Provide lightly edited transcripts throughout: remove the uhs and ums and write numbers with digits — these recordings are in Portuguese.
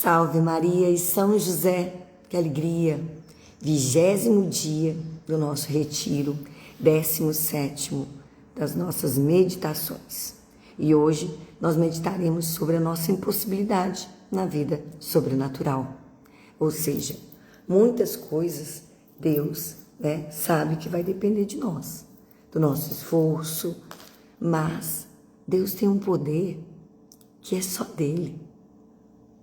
Salve Maria e São José, que alegria! 20º dia do nosso retiro, 17º das nossas meditações. E hoje nós meditaremos sobre a nossa impossibilidade na vida sobrenatural. Ou seja, muitas coisas Deus sabe que vai depender de nós, do nosso esforço, mas Deus tem um poder que é só dele,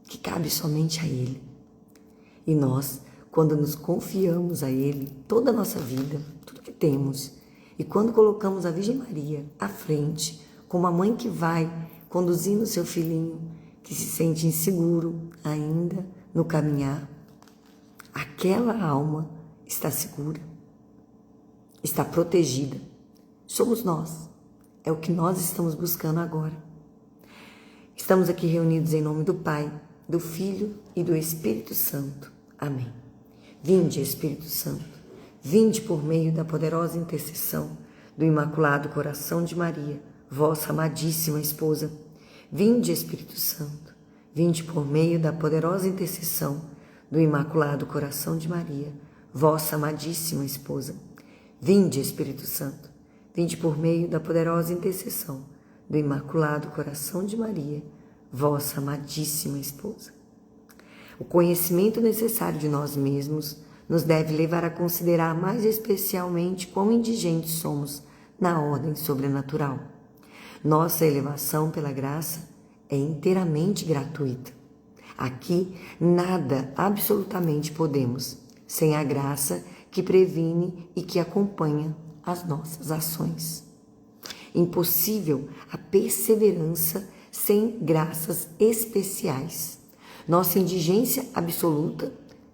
que cabe somente a Ele. E nós, quando nos confiamos a Ele, toda a nossa vida, tudo que temos, e quando colocamos a Virgem Maria à frente, como a mãe que vai conduzindo seu filhinho, que se sente inseguro ainda no caminhar, aquela alma está segura, está protegida. Somos nós, é o que nós estamos buscando agora. Estamos aqui reunidos em nome do Pai, do Filho e do Espírito Santo. Amém. Vinde, Espírito Santo, vinde por meio da poderosa intercessão do Imaculado Coração de Maria, vossa amadíssima esposa. Vinde, Espírito Santo, vinde por meio da poderosa intercessão do Imaculado Coração de Maria, vossa amadíssima esposa. Vinde, Espírito Santo, vinde por meio da poderosa intercessão do Imaculado Coração de Maria, vossa amadíssima esposa. O conhecimento necessário de nós mesmos nos deve levar a considerar mais especialmente quão indigentes somos na ordem sobrenatural. Nossa elevação pela graça é inteiramente gratuita. Aqui nada absolutamente podemos sem a graça que previne e que acompanha as nossas ações. Impossível a perseverança sem graças especiais. Nossa indigência absoluta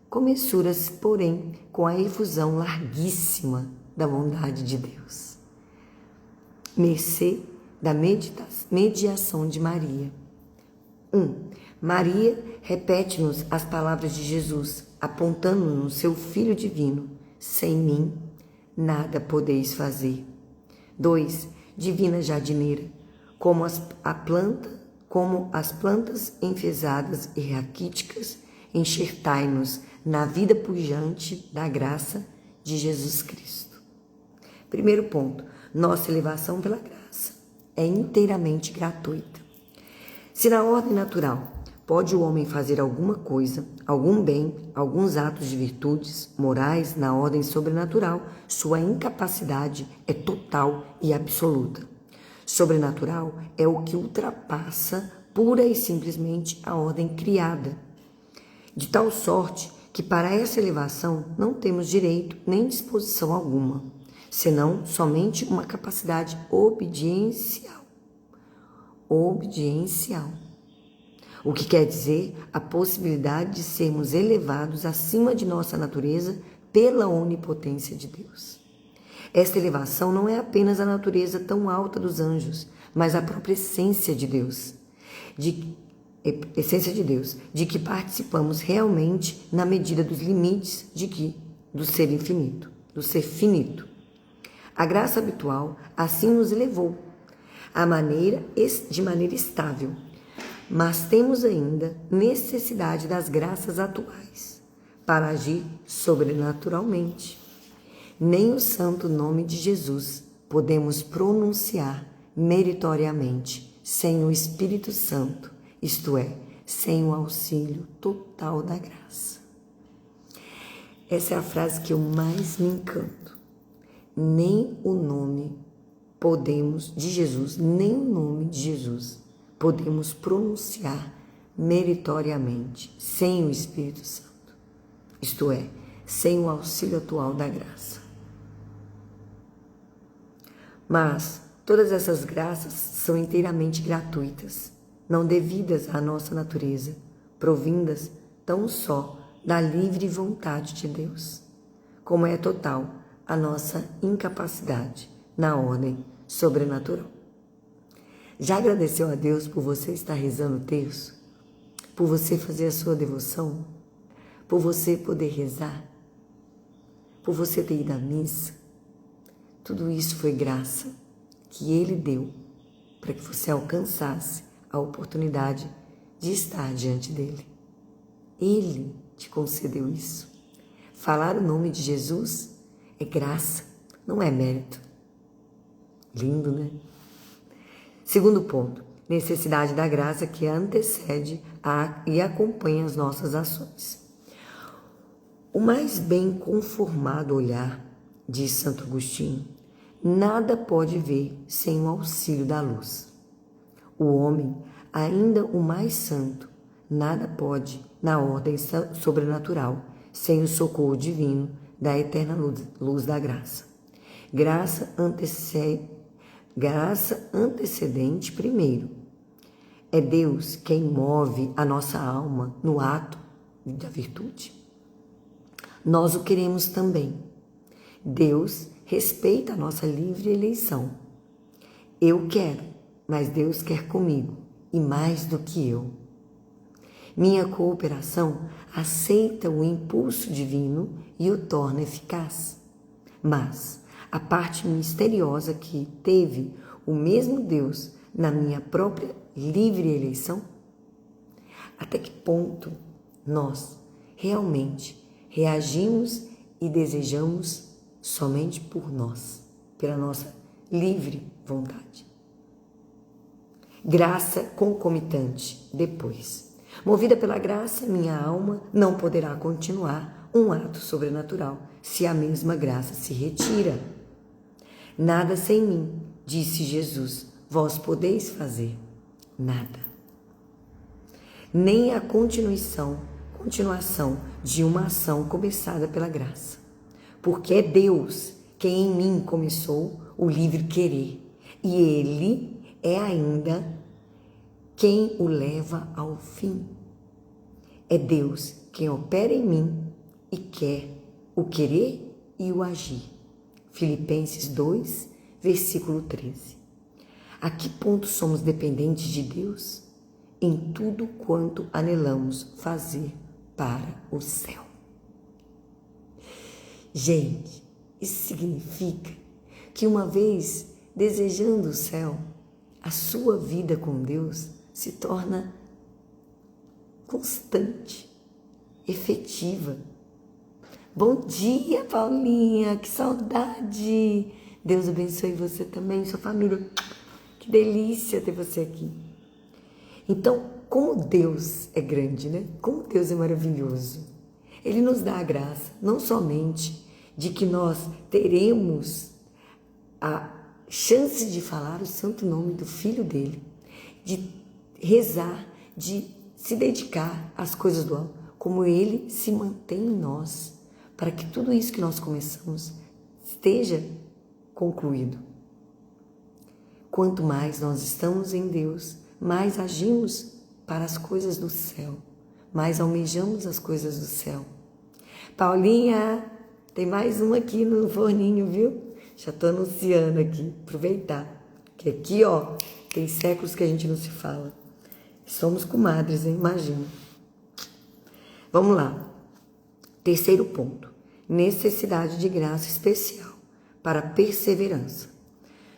comensura-se, porém, com a efusão larguíssima da bondade de Deus. Mercê da mediação de Maria. 1. Maria repete-nos as palavras de Jesus, apontando-nos seu Filho divino. Sem mim, nada podeis fazer. 2. Divina jardineira, como as plantas enfesadas e raquíticas, enxertai-nos na vida pujante da graça de Jesus Cristo. Primeiro ponto, nossa elevação pela graça é inteiramente gratuita. Se na ordem natural pode o homem fazer alguma coisa, algum bem, alguns atos de virtudes morais, na ordem sobrenatural, sua incapacidade é total e absoluta. Sobrenatural é o que ultrapassa pura e simplesmente a ordem criada, de tal sorte que para essa elevação não temos direito nem disposição alguma, senão somente uma capacidade obediencial. O que quer dizer a possibilidade de sermos elevados acima de nossa natureza pela onipotência de Deus. Esta elevação não é apenas a natureza tão alta dos anjos, mas a própria essência de Deus, de que participamos realmente na medida dos limites do ser infinito, do ser finito. A graça habitual assim nos elevou, de maneira estável, mas temos ainda necessidade das graças atuais para agir sobrenaturalmente. Nem o santo nome de Jesus podemos pronunciar meritoriamente sem o Espírito Santo, isto é, sem o auxílio total da graça. Essa é a frase que eu mais me encanto. Nem o nome de Jesus podemos pronunciar meritoriamente sem o Espírito Santo, isto é, sem o auxílio atual da graça. Mas todas essas graças são inteiramente gratuitas, não devidas à nossa natureza, provindas tão só da livre vontade de Deus, como é total a nossa incapacidade na ordem sobrenatural. Já agradeceu a Deus por você estar rezando o terço? Por você fazer a sua devoção? Por você poder rezar? Por você ter ido à missa? Tudo isso foi graça que Ele deu para que você alcançasse a oportunidade de estar diante dEle. Ele te concedeu isso. Falar o nome de Jesus é graça, não é mérito. Lindo, né? Segundo ponto, necessidade da graça que antecede e acompanha as nossas ações. O mais bem conformado olhar, diz Santo Agostinho, nada pode ver sem o auxílio da luz. O homem, ainda o mais santo, nada pode, na ordem sobrenatural, sem o socorro divino da eterna luz da graça. Graça antecedente primeiro. É Deus quem move a nossa alma no ato da virtude. Nós o queremos também. Deus respeita a nossa livre eleição. Eu quero, mas Deus quer comigo, e mais do que eu. Minha cooperação aceita o impulso divino e o torna eficaz. Mas a parte misteriosa que teve o mesmo Deus na minha própria livre eleição? Até que ponto nós realmente reagimos e desejamos somente por nós, pela nossa livre vontade? Graça concomitante depois. Movida pela graça, minha alma não poderá continuar um ato sobrenatural se a mesma graça se retira. Nada sem mim, disse Jesus, vós podeis fazer. Nada. Nem a continuação de uma ação começada pela graça. Porque é Deus quem em mim começou o livre querer. E Ele é ainda quem o leva ao fim. É Deus quem opera em mim e quer o querer e o agir. Filipenses 2, versículo 13. A que ponto somos dependentes de Deus? Em tudo quanto anelamos fazer para o céu. Gente, isso significa que uma vez desejando o céu, a sua vida com Deus se torna constante, efetiva. Bom dia, Paulinha, que saudade! Deus abençoe você também, sua família. Que delícia ter você aqui. Então, como Deus é grande, né? Como Deus é maravilhoso. Ele nos dá a graça, não somente de que nós teremos a chance de falar o santo nome do Filho dele, de rezar, de se dedicar às coisas do alto, como ele se mantém em nós, para que tudo isso que nós começamos esteja concluído. Quanto mais nós estamos em Deus, mais agimos para as coisas do céu, mais almejamos as coisas do céu. Paulinha, tem mais um aqui no forninho, viu? Já estou anunciando aqui, aproveitar, que aqui, ó, tem séculos que a gente não se fala. Somos comadres, hein? Imagina. Vamos lá. Terceiro ponto. Necessidade de graça especial para perseverança.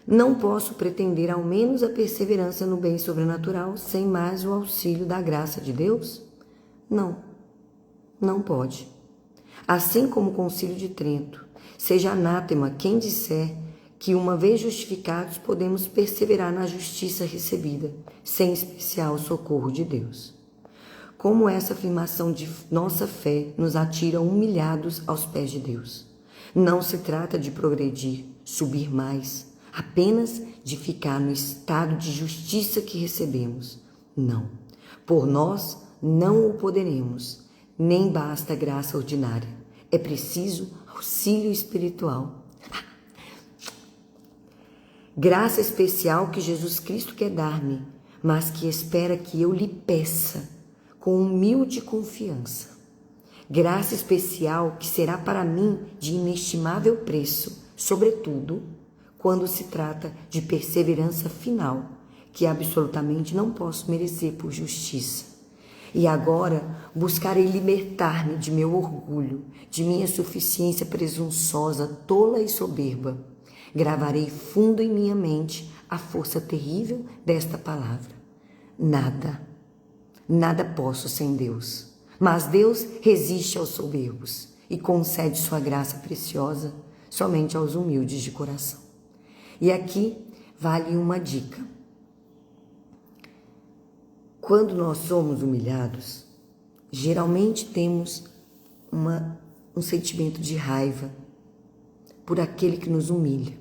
Não posso pretender ao menos a perseverança no bem sobrenatural sem mais o auxílio da graça de Deus? Não, não pode. Assim como o Concílio de Trento, seja anátema quem disser que uma vez justificados podemos perseverar na justiça recebida, sem especial socorro de Deus. Como essa afirmação de nossa fé nos atira humilhados aos pés de Deus. Não se trata de progredir, subir mais, apenas de ficar no estado de justiça que recebemos. Não, por nós não o poderemos, nem basta graça ordinária, é preciso auxílio espiritual. Graça especial que Jesus Cristo quer dar-me, mas que espera que eu lhe peça com humilde confiança. Graça especial que será para mim de inestimável preço, sobretudo quando se trata de perseverança final, que absolutamente não posso merecer por justiça. E agora buscarei libertar-me de meu orgulho, de minha suficiência presunçosa, tola e soberba. Gravarei fundo em minha mente a força terrível desta palavra. Nada posso sem Deus. Mas Deus resiste aos soberbos e concede sua graça preciosa somente aos humildes de coração. E aqui vale uma dica. Quando nós somos humilhados, geralmente temos um sentimento de raiva por aquele que nos humilha.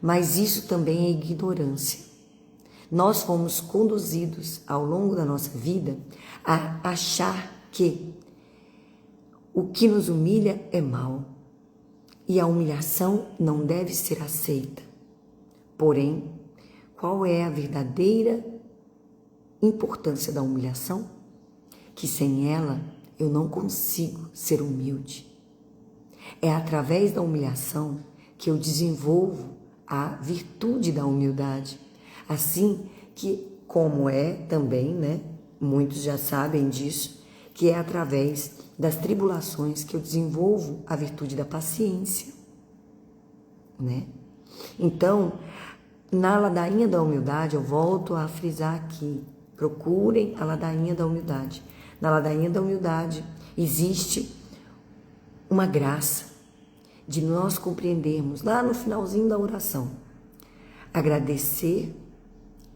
Mas isso também é ignorância. Nós fomos conduzidos ao longo da nossa vida a achar que o que nos humilha é mal e a humilhação não deve ser aceita. Porém, qual é a verdadeira importância da humilhação? Que sem ela eu não consigo ser humilde. É através da humilhação que eu desenvolvo a virtude da humildade. Assim que, como é também, muitos já sabem disso, que é através das tribulações que eu desenvolvo a virtude da paciência, Então, na ladainha da humildade, eu volto a frisar aqui, procurem a ladainha da humildade. Na ladainha da humildade existe uma graça de nós compreendermos, lá no finalzinho da oração, agradecer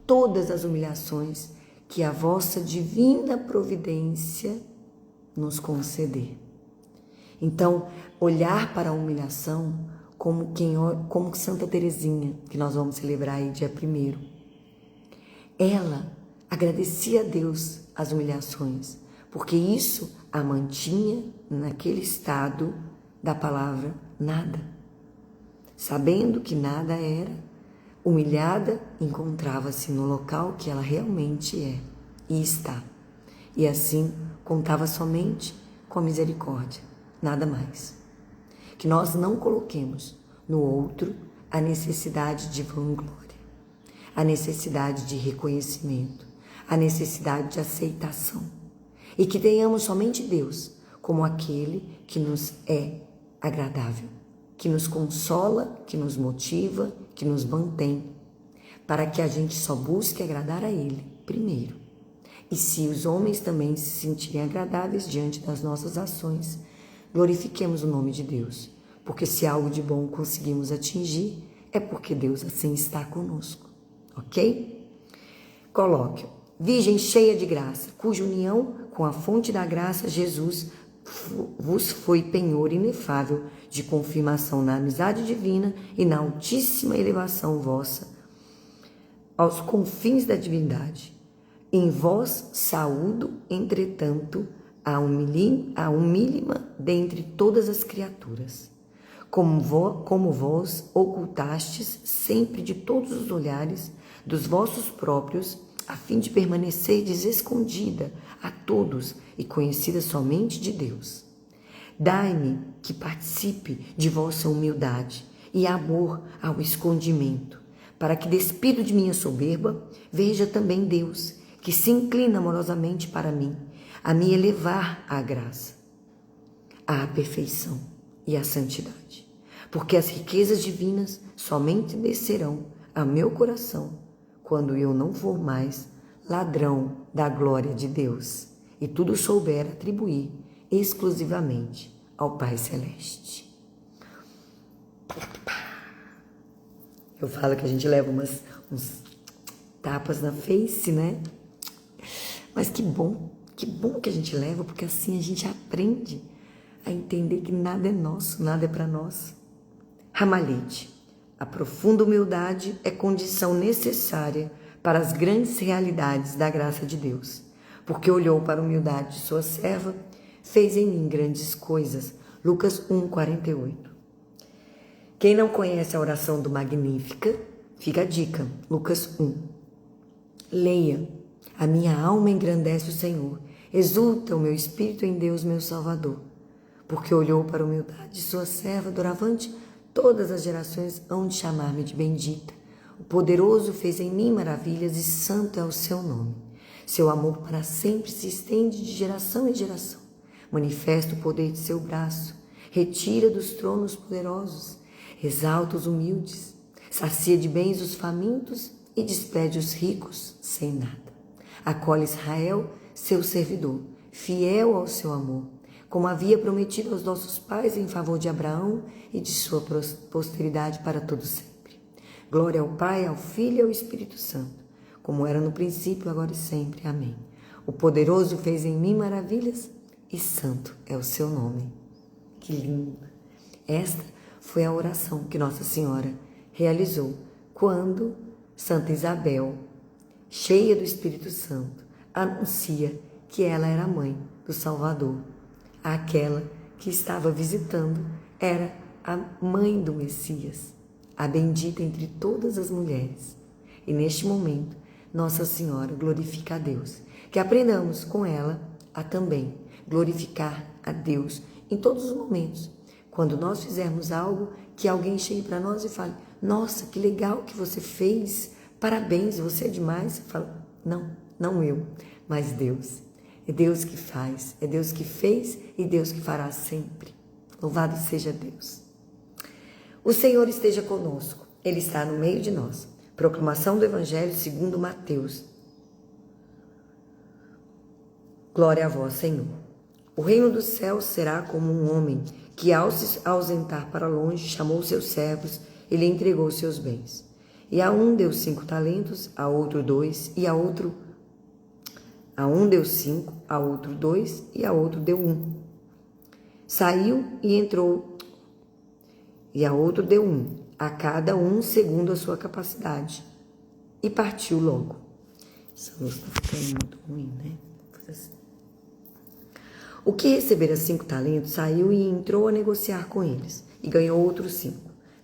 todas as humilhações que a vossa divina providência nos conceder. Então, olhar para a humilhação como Santa Teresinha, que nós vamos celebrar aí dia 1º. Ela agradecia a Deus as humilhações, porque isso a mantinha naquele estado da palavra nada. Sabendo que nada era, humilhada, encontrava-se no local que ela realmente é e está. E assim contava somente com a misericórdia, nada mais. Que nós não coloquemos no outro a necessidade de vanglória, a necessidade de reconhecimento, a necessidade de aceitação. E que tenhamos somente Deus como aquele que nos é agradável, que nos consola, que nos motiva, que nos mantém, para que a gente só busque agradar a Ele primeiro. E se os homens também se sentirem agradáveis diante das nossas ações, glorifiquemos o nome de Deus, porque se algo de bom conseguimos atingir, é porque Deus assim está conosco, ok? Coloque: Virgem cheia de graça, cuja união com a fonte da graça, Jesus, vos foi penhor inefável de confirmação na amizade divina e na altíssima elevação vossa aos confins da divindade. Em vós saúdo, entretanto, a humílima dentre todas as criaturas. Como vós ocultastes sempre de todos os olhares dos vossos próprios, a fim de permanecerdes escondida a todos e conhecida somente de Deus. Dai-me que participe de vossa humildade e amor ao escondimento, para que, despido de minha soberba, veja também Deus, que se inclina amorosamente para mim, a me elevar à graça, à perfeição e à santidade. Porque as riquezas divinas somente descerão a meu coração quando eu não for mais ladrão da glória de Deus e tudo souber atribuir exclusivamente ao Pai Celeste. Eu falo que a gente leva uns tapas na face, Mas que bom que a gente leva, porque assim a gente aprende a entender que nada é nosso, nada é para nós. Ramalhete: a profunda humildade é condição necessária para as grandes realidades da graça de Deus, porque olhou para a humildade de sua serva, fez em mim grandes coisas. Lucas 1:48. Quem não conhece a oração do Magnífica, fica a dica, Lucas 1. Leia: a minha alma engrandece o Senhor, exulta o meu espírito em Deus meu Salvador, porque olhou para a humildade de sua serva, doravante todas as gerações hão de chamar-me de bendita. O poderoso fez em mim maravilhas e santo é o seu nome. Seu amor para sempre se estende de geração em geração. Manifesta o poder de seu braço, retira dos tronos poderosos, exalta os humildes, sacia de bens os famintos e despede os ricos sem nada. Acolhe Israel, seu servidor, fiel ao seu amor, como havia prometido aos nossos pais em favor de Abraão e de sua posteridade para todo sempre. Glória ao Pai, ao Filho e ao Espírito Santo, como era no princípio, agora e sempre. Amém. O poderoso fez em mim maravilhas e santo é o seu nome. Que lindo! Esta foi a oração que Nossa Senhora realizou quando Santa Isabel, cheia do Espírito Santo, anuncia que ela era a mãe do Salvador. Aquela que estava visitando era a mãe do Messias, a bendita entre todas as mulheres. E neste momento, Nossa Senhora glorifica a Deus. Que aprendamos com ela a também glorificar a Deus em todos os momentos. Quando nós fizermos algo, que alguém chegue para nós e fale: nossa, que legal que você fez, parabéns, você é demais. Você fala: não eu, mas Deus. É Deus que faz, é Deus que fez e Deus que fará sempre. Louvado seja Deus. O Senhor esteja conosco, Ele está no meio de nós. Proclamação do Evangelho segundo Mateus. Glória a vós, Senhor. O reino dos céus será como um homem que, ao se ausentar para longe, chamou seus servos e lhe entregou seus bens. E a um deu 5 talentos, a outro 2, e a um deu 5, a outro 2, e a outro deu 1. Saiu e entrou, e a outro deu 1, a cada um segundo a sua capacidade, e partiu logo. Essa luz está ficando muito ruim, né? Assim. O que recebera 5 talentos saiu e entrou a negociar com eles, e ganhou outros 5.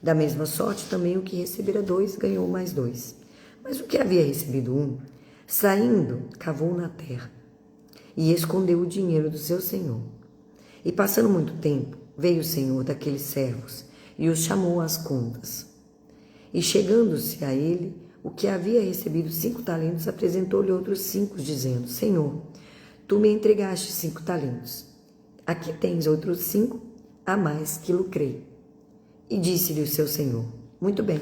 Da mesma sorte também o que recebera 2 ganhou mais 2. Mas o que havia recebido 1, saindo, cavou na terra, e escondeu o dinheiro do seu senhor. E passando muito tempo, veio o senhor daqueles servos, e os chamou às contas. E chegando-se a ele, o que havia recebido 5 talentos, apresentou-lhe outros 5, dizendo: Senhor, tu me entregaste 5 talentos. Aqui tens outros 5 a mais que lucrei. E disse-lhe o seu senhor: muito bem,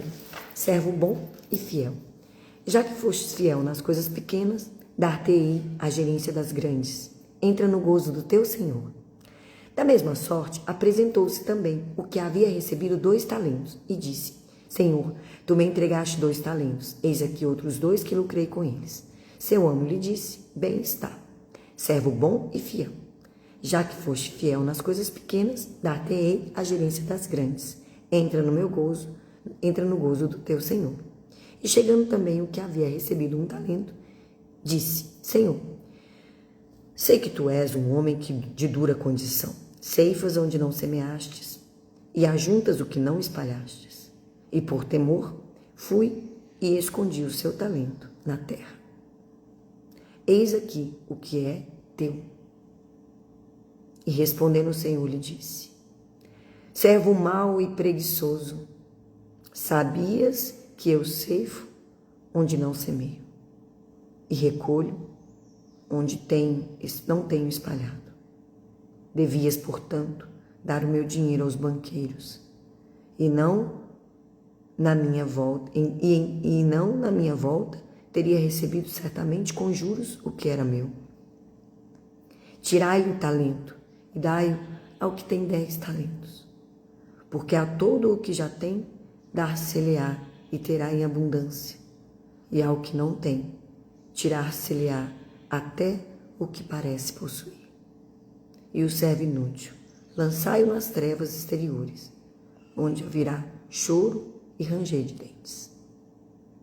servo bom e fiel. Já que fostes fiel nas coisas pequenas, dar-te-ei a gerência das grandes. Entra no gozo do teu senhor. Da mesma sorte, apresentou-se também o que havia recebido 2 talentos e disse: Senhor, tu me entregaste 2 talentos, eis aqui outros 2 que lucrei com eles. Seu amo lhe disse: bem está, servo bom e fiel. Já que foste fiel nas coisas pequenas, dar-te-ei a gerência das grandes. Entra no gozo do teu senhor. E chegando também o que havia recebido 1 talento, disse: Senhor, sei que tu és um homem de dura condição. Ceifas onde não semeastes, e ajuntas o que não espalhastes. E por temor, fui e escondi o seu talento na terra. Eis aqui o que é teu. E respondendo o Senhor lhe disse: servo mau e preguiçoso, sabias que eu ceifo onde não semeio, e recolho onde não tenho espalhado. Devias, portanto, dar o meu dinheiro aos banqueiros, e não na minha volta teria recebido certamente com juros o que era meu. Tirai o talento e dai-o ao que tem 10 talentos, porque a todo o que já tem, dar-se-lhe-á e terá em abundância, e ao que não tem, tirar-se-lhe-á até o que parece possuir. E o servo inútil, lançai-o nas trevas exteriores, onde haverá choro e ranger de dentes.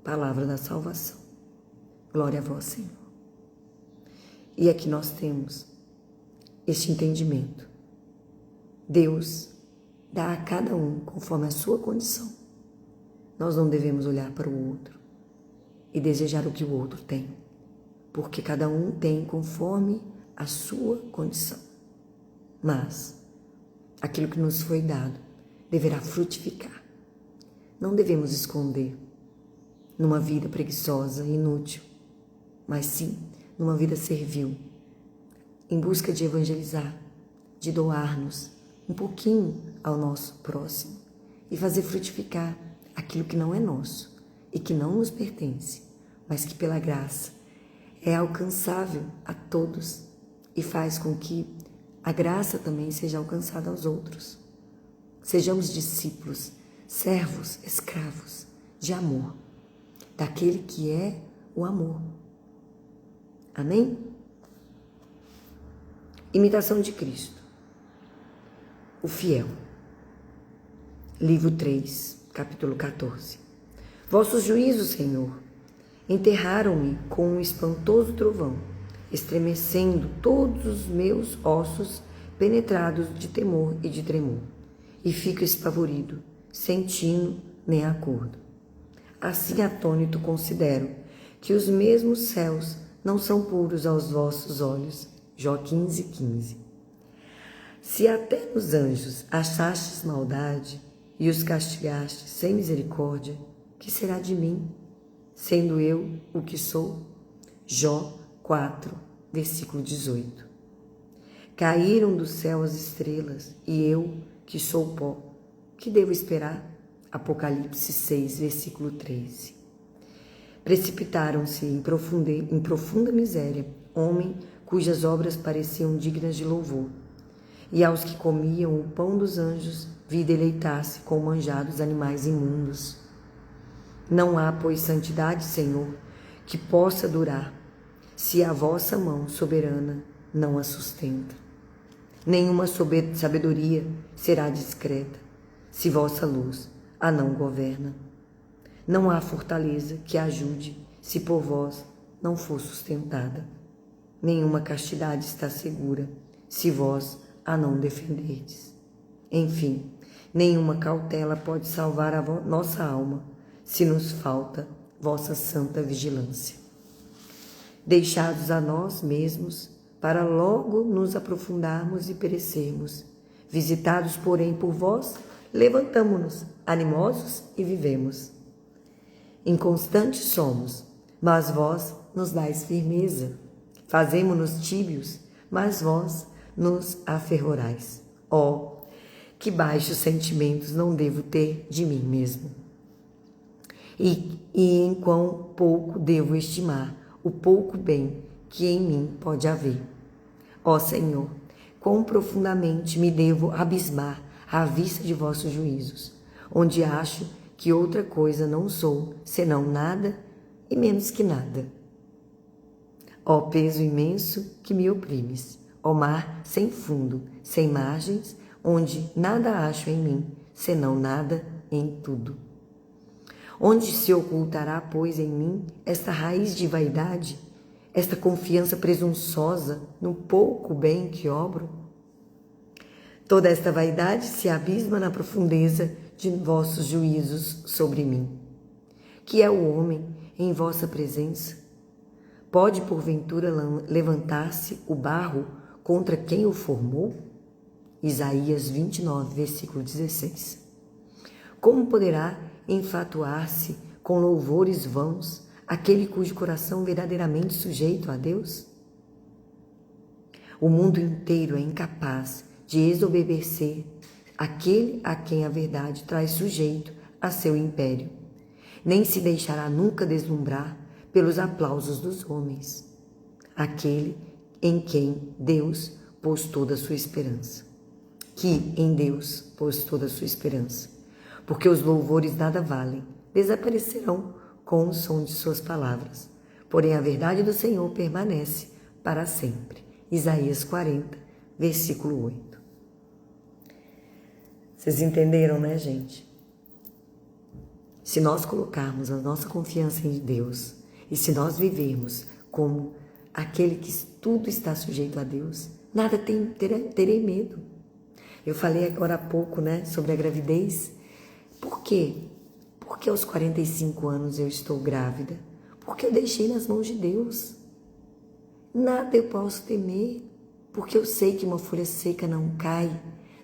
Palavra da salvação. Glória a vós, Senhor. E aqui nós temos este entendimento. Deus dá a cada um conforme a sua condição. Nós não devemos olhar para o outro e desejar o que o outro tem, porque cada um tem conforme a sua condição. Mas aquilo que nos foi dado deverá frutificar. Não devemos esconder numa vida preguiçosa e inútil, mas sim numa vida servil, em busca de evangelizar, de doar-nos um pouquinho ao nosso próximo e fazer frutificar aquilo que não é nosso e que não nos pertence, mas que pela graça é alcançável a todos e faz com que a graça também seja alcançada aos outros. Sejamos discípulos, servos, escravos de amor, daquele que é o amor. Amém? Imitação de Cristo, o fiel. Livro 3, capítulo 14. Vossos juízos, Senhor, enterraram-me com um espantoso trovão, estremecendo todos os meus ossos penetrados de temor e de tremor, e fico espavorido, sem tino nem acordo. Assim atônito considero que os mesmos céus não são puros aos vossos olhos. Jó 15:15. Se até nos anjos achastes maldade e os castigastes sem misericórdia, que será de mim, sendo eu o que sou? Jó 4, versículo 18. Caíram do céu as estrelas, e eu, que sou pó, que devo esperar? Apocalipse 6, versículo 13. Precipitaram-se em profunda miséria, homem cujas obras pareciam dignas de louvor, e aos que comiam o pão dos anjos, vi deleitar-se com manjados animais imundos. Não há, pois, santidade, Senhor, que possa durar, se a vossa mão soberana não a sustenta. Nenhuma sabedoria será discreta, se vossa luz a não governa. Não há fortaleza que ajude, se por vós não for sustentada. Nenhuma castidade está segura, se vós a não defenderdes. Enfim, nenhuma cautela pode salvar a nossa alma, se nos falta vossa santa vigilância. Deixados a nós mesmos, para logo nos aprofundarmos e perecermos, visitados, porém, por vós, levantamo-nos, animosos e vivemos. Inconstantes somos, mas vós nos dais firmeza. Fazemo-nos tíbios, mas vós nos aferrorais. Ó, que baixos sentimentos não devo ter de mim mesmo. E em quão pouco devo estimar o pouco bem que em mim pode haver. Ó Senhor, quão profundamente me devo abismar à vista de vossos juízos, onde acho que outra coisa não sou, senão nada e menos que nada. Ó peso imenso que me oprimes, ó mar sem fundo, sem margens, onde nada acho em mim, senão nada em tudo. Onde se ocultará, pois, em mim esta raiz de vaidade, esta confiança presunçosa no pouco bem que obro? Toda esta vaidade se abisma na profundeza de vossos juízos sobre mim. Que é o homem em vossa presença? Pode, porventura, levantar-se o barro contra quem o formou? Isaías 29, versículo 16. Como poderá enfatuar-se com louvores vãos aquele cujo coração verdadeiramente sujeito a Deus? O mundo inteiro é incapaz de desobedecer aquele a quem a verdade traz sujeito a seu império, nem se deixará nunca deslumbrar pelos aplausos dos homens, aquele em quem Deus pôs toda a sua esperança. Que em Deus pôs toda a sua esperança, porque os louvores nada valem, desaparecerão com o som de suas palavras, porém a verdade do Senhor permanece para sempre. Isaías 40, versículo 8. Vocês entenderam, né, gente? Se nós colocarmos a nossa confiança em Deus e se nós vivermos como aquele que tudo está sujeito a Deus, nada terei medo. Eu falei agora há pouco, né, sobre a gravidez. Por quê? Porque aos 45 anos eu estou grávida. Porque eu deixei nas mãos de Deus. Nada eu posso temer, porque eu sei que uma folha seca não cai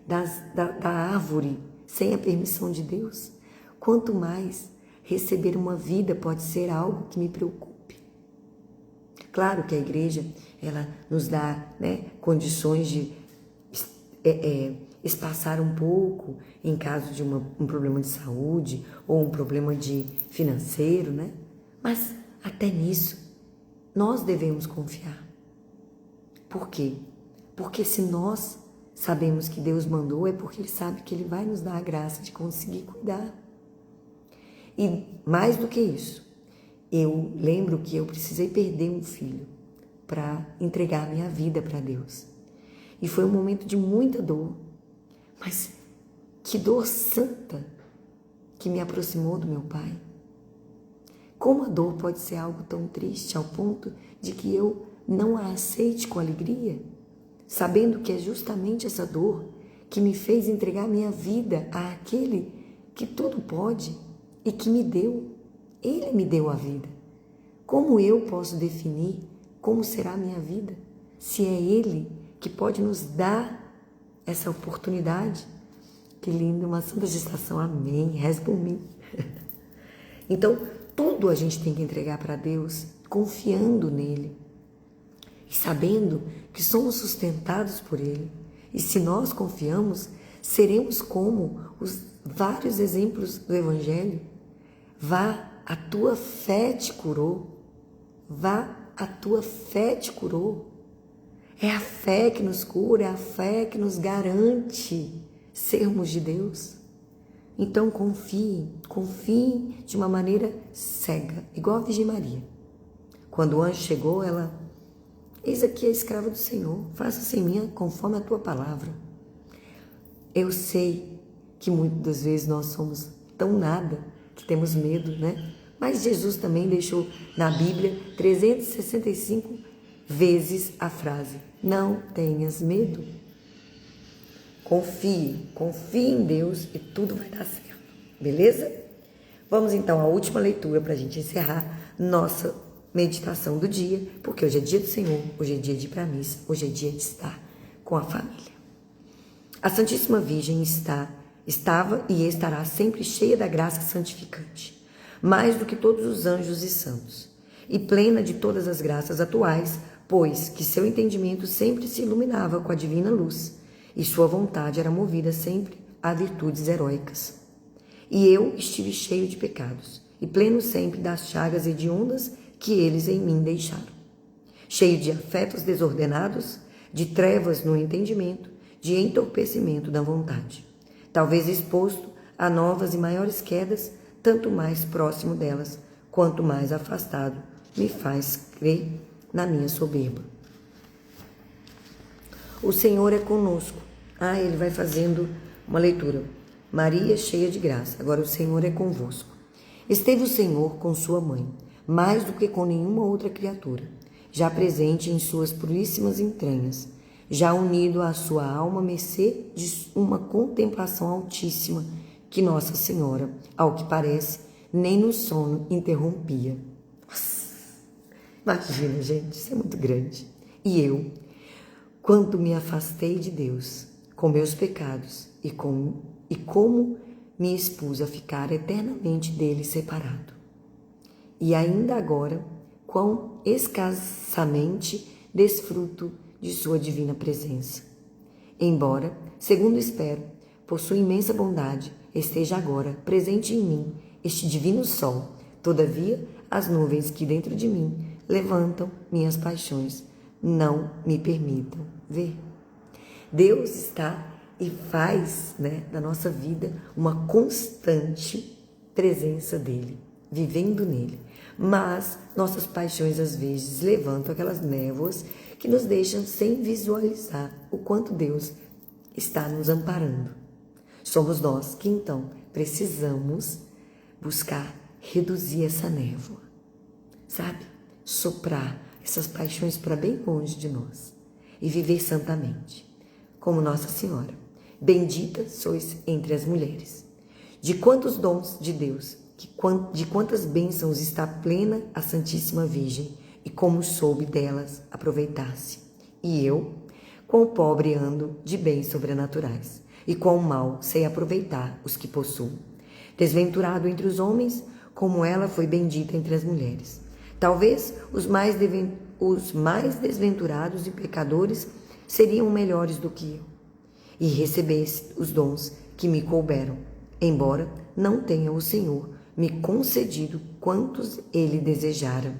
da árvore sem a permissão de Deus. Quanto mais receber uma vida pode ser algo que me preocupe. Claro que a igreja, ela nos dá, né, condições de espaçar um pouco em caso de um problema de saúde ou um problema de financeiro, né? Mas até nisso nós devemos confiar. Por quê? Porque se nós sabemos que Deus mandou, é porque Ele sabe que Ele vai nos dar a graça de conseguir cuidar. E mais do que isso, eu lembro que eu precisei perder um filho para entregar minha vida para Deus. E foi um momento de muita dor, mas que dor santa que me aproximou do meu pai. Como a dor pode ser algo tão triste ao ponto de que eu não a aceite com alegria, sabendo que é justamente essa dor que me fez entregar minha vida àquele que tudo pode e que me deu. Ele me deu a vida. Como eu posso definir como será a minha vida, se é Ele que pode nos dar essa oportunidade? Que lindo, uma santa gestação, amém, reze por mim. Então, tudo a gente tem que entregar para Deus, confiando nele e sabendo que somos sustentados por Ele. E se nós confiamos, seremos como os vários exemplos do Evangelho. Vá, a tua fé te curou. Vá, a tua fé te curou. É a fé que nos cura, é a fé que nos garante sermos de Deus. Então confie de uma maneira cega, igual a Virgem Maria. Quando o anjo chegou, ela: eis aqui a escrava do Senhor, faça-se em mim conforme a tua palavra. Eu sei que muitas das vezes nós somos tão nada que temos medo, né? Mas Jesus também deixou na Bíblia 365 vezes a frase: não tenhas medo. Confie em Deus e tudo vai dar certo, beleza? Vamos então à última leitura para a gente encerrar nossa meditação do dia, porque hoje é dia do Senhor, hoje é dia de ir para a missa, hoje é dia de estar com a família. A Santíssima Virgem estava e estará sempre cheia da graça santificante, mais do que todos os anjos e santos, e plena de todas as graças atuais, pois que seu entendimento sempre se iluminava com a divina luz, e sua vontade era movida sempre a virtudes heróicas. E eu estive cheio de pecados, e pleno sempre das chagas hediondas que eles em mim deixaram. Cheio de afetos desordenados, de trevas no entendimento, de entorpecimento da vontade. Talvez exposto a novas e maiores quedas, tanto mais próximo delas, quanto mais afastado, me faz crer na minha soberba. O Senhor é conosco. Ele vai fazendo uma leitura. Maria, cheia de graça. Agora o Senhor é convosco. Esteve o Senhor com sua mãe, mais do que com nenhuma outra criatura, já presente em suas puríssimas entranhas, já unido à sua alma mercê de uma contemplação altíssima, que Nossa Senhora, ao que parece, nem no sono interrompia. Nossa, imagina, gente, isso é muito grande. E eu, quanto me afastei de Deus, com meus pecados, e como me expus a ficar eternamente dele separado. E ainda agora, quão escassamente desfruto de sua divina presença. Embora, segundo espero, por sua imensa bondade, esteja agora presente em mim este divino sol, todavia as nuvens que dentro de mim levantam minhas paixões não me permitam ver. Deus está e faz, da nossa vida uma constante presença dele, vivendo nele. Mas nossas paixões às vezes levantam aquelas névoas que nos deixam sem visualizar o quanto Deus está nos amparando. Somos nós que então precisamos buscar reduzir essa névoa, sabe? Soprar essas paixões para bem longe de nós e viver santamente, como Nossa Senhora. Bendita sois entre as mulheres. De quantos dons de Deus, de quantas bênçãos está plena a Santíssima Virgem, e como soube delas aproveitar-se. E eu, quão pobre ando de bens sobrenaturais, e quão mal sei aproveitar os que possuo. Desventurado entre os homens, como ela foi bendita entre as mulheres. Talvez os mais desventurados e pecadores seriam melhores do que eu, e recebesse os dons que me couberam, embora não tenha o Senhor me concedido quantos ele desejara,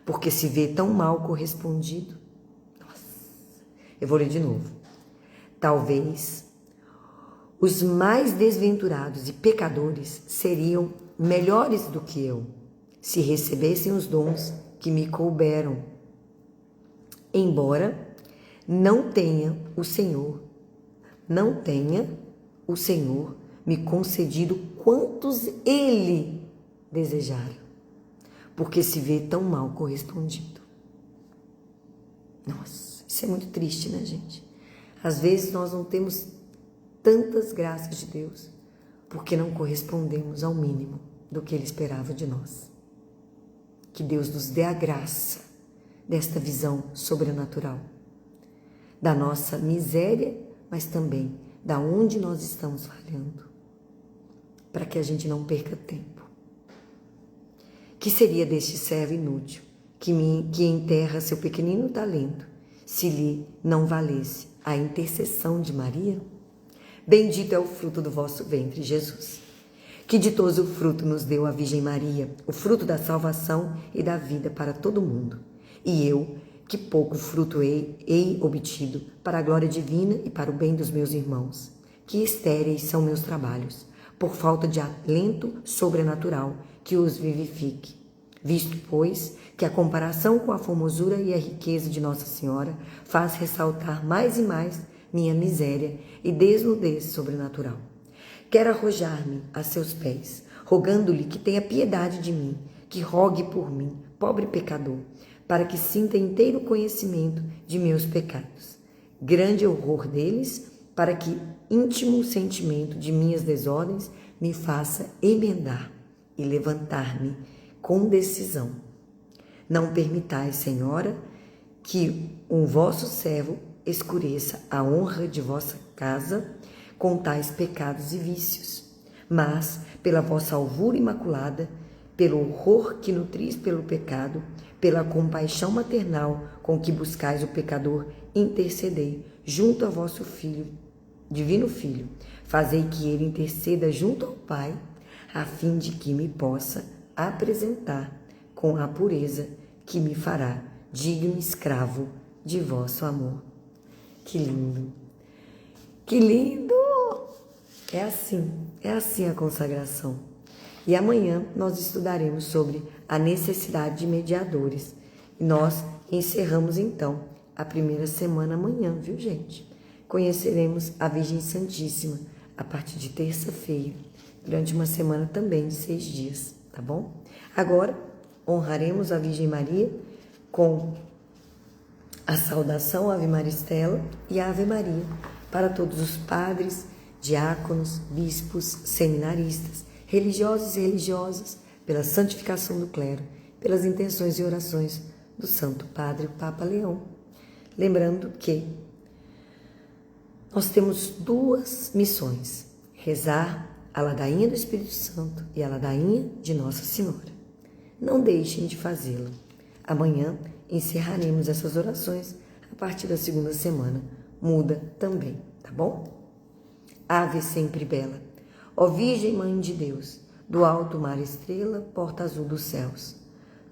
porque se vê tão mal correspondido. Nossa, Eu vou ler de novo. Talvez os mais desventurados e pecadores seriam melhores do que eu, se recebessem os dons que me couberam. Embora não tenha o Senhor me concedido quantos ele desejara, porque se vê tão mal correspondido. Nossa, isso é muito triste, né, gente? Às vezes nós não temos tantas graças de Deus porque não correspondemos ao mínimo do que Ele esperava de nós. Que Deus nos dê a graça desta visão sobrenatural, da nossa miséria, mas também da onde nós estamos falhando, para que a gente não perca tempo. Que seria deste servo inútil que enterra seu pequenino talento, se lhe não valesse a intercessão de Maria? Bendito é o fruto do vosso ventre, Jesus. Que ditoso fruto nos deu a Virgem Maria, o fruto da salvação e da vida para todo mundo. E eu, que pouco fruto hei obtido, para a glória divina e para o bem dos meus irmãos. Que estéreis são meus trabalhos, por falta de alento sobrenatural que os vivifique. Visto, pois, que a comparação com a formosura e a riqueza de Nossa Senhora faz ressaltar mais e mais minha miséria e desnudez sobrenatural. Quero arrojar-me a seus pés, rogando-lhe que tenha piedade de mim, que rogue por mim, pobre pecador, para que sinta inteiro conhecimento de meus pecados, grande horror deles, para que íntimo sentimento de minhas desordens me faça emendar e levantar-me com decisão. Não permitais, Senhora, que um vosso servo escureça a honra de vossa casa com tais pecados e vícios, mas, pela vossa alvura imaculada, pelo horror que nutris pelo pecado, pela compaixão maternal com que buscais o pecador, intercedei junto a vosso Filho, Divino Filho, fazei que ele interceda junto ao Pai, a fim de que me possa apresentar com a pureza que me fará digno escravo de vosso amor. Que lindo! Que lindo! É assim a consagração. E amanhã nós estudaremos sobre a necessidade de mediadores. E nós encerramos então a primeira semana amanhã, viu, gente? Conheceremos a Virgem Santíssima a partir de terça-feira, durante uma semana também de 6 dias, tá bom? Agora, honraremos a Virgem Maria com a saudação Ave Maristela e Ave Maria para todos os padres, diáconos, bispos, seminaristas, religiosos e religiosas, pela santificação do clero, pelas intenções e orações do Santo Padre Papa Leão. Lembrando que nós temos 2 missões: rezar a ladainha do Espírito Santo e a ladainha de Nossa Senhora. Não deixem de fazê-lo. Amanhã encerraremos essas orações a partir da segunda semana. Muda também, tá bom? Ave sempre bela, ó Virgem Mãe de Deus, do alto mar estrela, porta azul dos céus.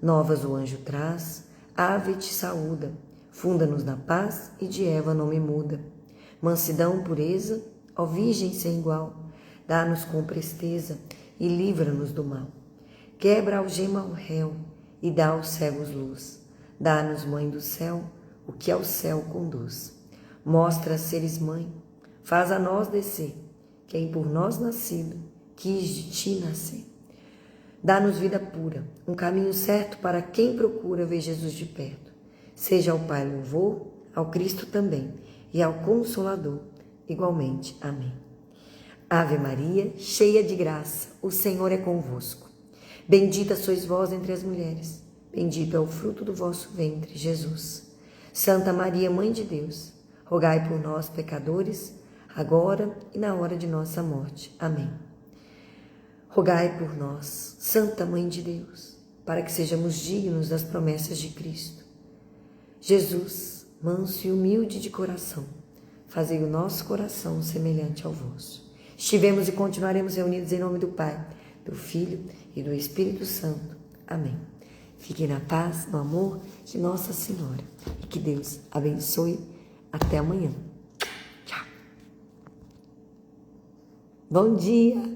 Novas o anjo traz, ave te saúda, funda-nos na paz e de Eva não me muda. Mansidão, pureza, ó Virgem sem igual, dá-nos com presteza e livra-nos do mal. Quebra a algema ao réu e dá aos cegos luz. Dá-nos, Mãe do céu, o que ao céu conduz. Mostra a seres mãe, faz a nós descer, quem por nós nascido quis de ti nascer. Dá-nos vida pura, um caminho certo para quem procura ver Jesus de perto. Seja ao Pai louvor, ao Cristo também, e ao Consolador, igualmente. Amém. Ave Maria, cheia de graça, o Senhor é convosco. Bendita sois vós entre as mulheres, bendito é o fruto do vosso ventre, Jesus. Santa Maria, Mãe de Deus, rogai por nós, pecadores, agora e na hora de nossa morte. Amém. Rogai por nós, Santa Mãe de Deus, para que sejamos dignos das promessas de Cristo. Jesus, manso e humilde de coração, fazei o nosso coração semelhante ao vosso. Estivemos e continuaremos reunidos em nome do Pai, do Filho e do Espírito Santo. Amém. Fiquem na paz, no amor de Nossa Senhora e que Deus abençoe Até amanhã. Tchau. Bom dia.